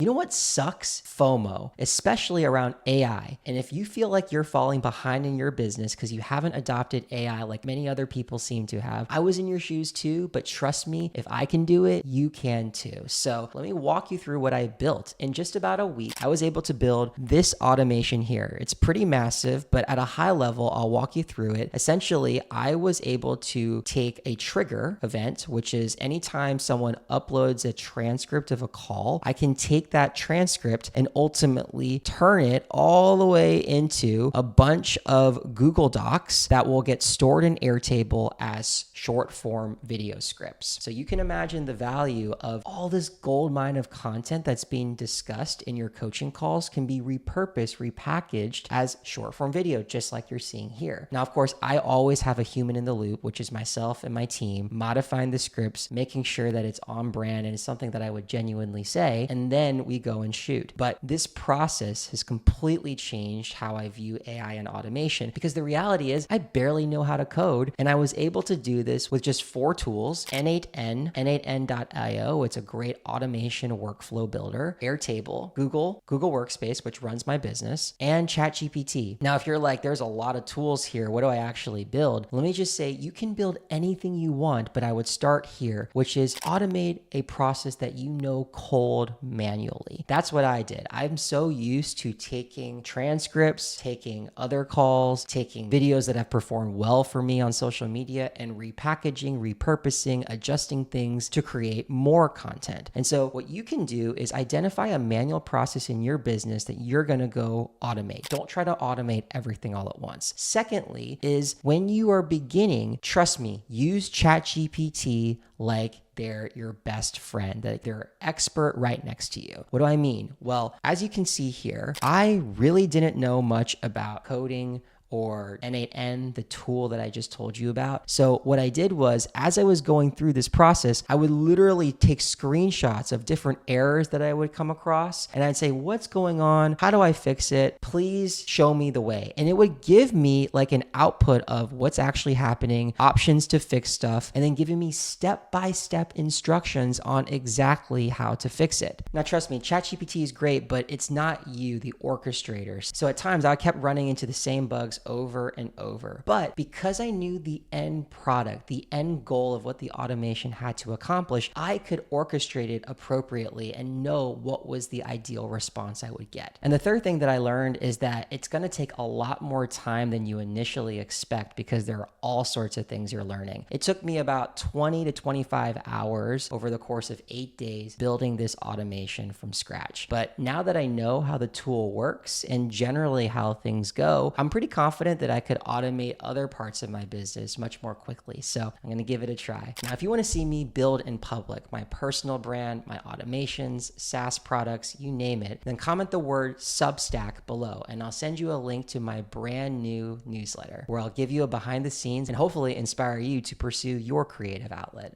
You know what sucks? FOMO, especially around AI. And if you feel like you're falling behind in your business because you haven't adopted AI like many other people seem to have, I was in your shoes too, but trust me, if I can do it, you can too. So let me walk you through what I built. In just about a week, I was able to build this automation here. It's pretty massive, but at a high level, I'll walk you through it. Essentially, I was able to take a trigger event, which is anytime someone uploads a transcript of a call, I can take that transcript and ultimately turn it all the way into a bunch of Google Docs that will get stored in Airtable as short form video scripts. So you can imagine the value of all this gold mine of content that's being discussed in your coaching calls can be repurposed, repackaged as short form video, just like you're seeing here. Now, of course, I always have a human in the loop, which is myself and my team, modifying the scripts, making sure that it's on brand and it's something that I would genuinely say. And then we go and shoot. But this process has completely changed how I view AI and automation, because the reality is I barely know how to code, and I was able to do this with just 4 tools: N8N, N8N.io. It's a great automation workflow builder, Airtable, Google Workspace, which runs my business, and ChatGPT. Now, if you're like, there's a lot of tools here, what do I actually build? Let me just say, you can build anything you want, but I would start here, which is automate a process that you know cold manually. That's what I did. I'm so used to taking transcripts, taking other calls, taking videos that have performed well for me on social media, and repackaging, repurposing, adjusting things to create more content. And so what you can do is identify a manual process in your business that you're going to go automate. Don't try to automate everything all at once. Secondly is, when you are beginning, trust me, use ChatGPT like they're your best friend, that they're expert right next to you. What do I mean? Well, as you can see here, I really didn't know much about coding or N8N, the tool that I just told you about. So what I did was, as I was going through this process, I would literally take screenshots of different errors that I would come across, and I'd say, what's going on? How do I fix it? Please show me the way. And it would give me like an output of what's actually happening, options to fix stuff, and then giving me step-by-step instructions on exactly how to fix it. Now, trust me, ChatGPT is great, but it's not you, the orchestrator. So at times I kept running into the same bugs over and over. But because I knew the end product, the end goal of what the automation had to accomplish, I could orchestrate it appropriately and know what was the ideal response I would get. And the third thing that I learned is that it's going to take a lot more time than you initially expect, because there are all sorts of things you're learning. It took me about 20 to 25 hours over the course of 8 days building this automation from scratch. But now that I know how the tool works and generally how things go, I'm pretty confident that I could automate other parts of my business much more quickly. So I'm going to give it a try. Now, if you want to see me build in public, my personal brand, my automations, SaaS products, you name it, then comment the word Substack below, and I'll send you a link to my brand new newsletter where I'll give you a behind the scenes and hopefully inspire you to pursue your creative outlet.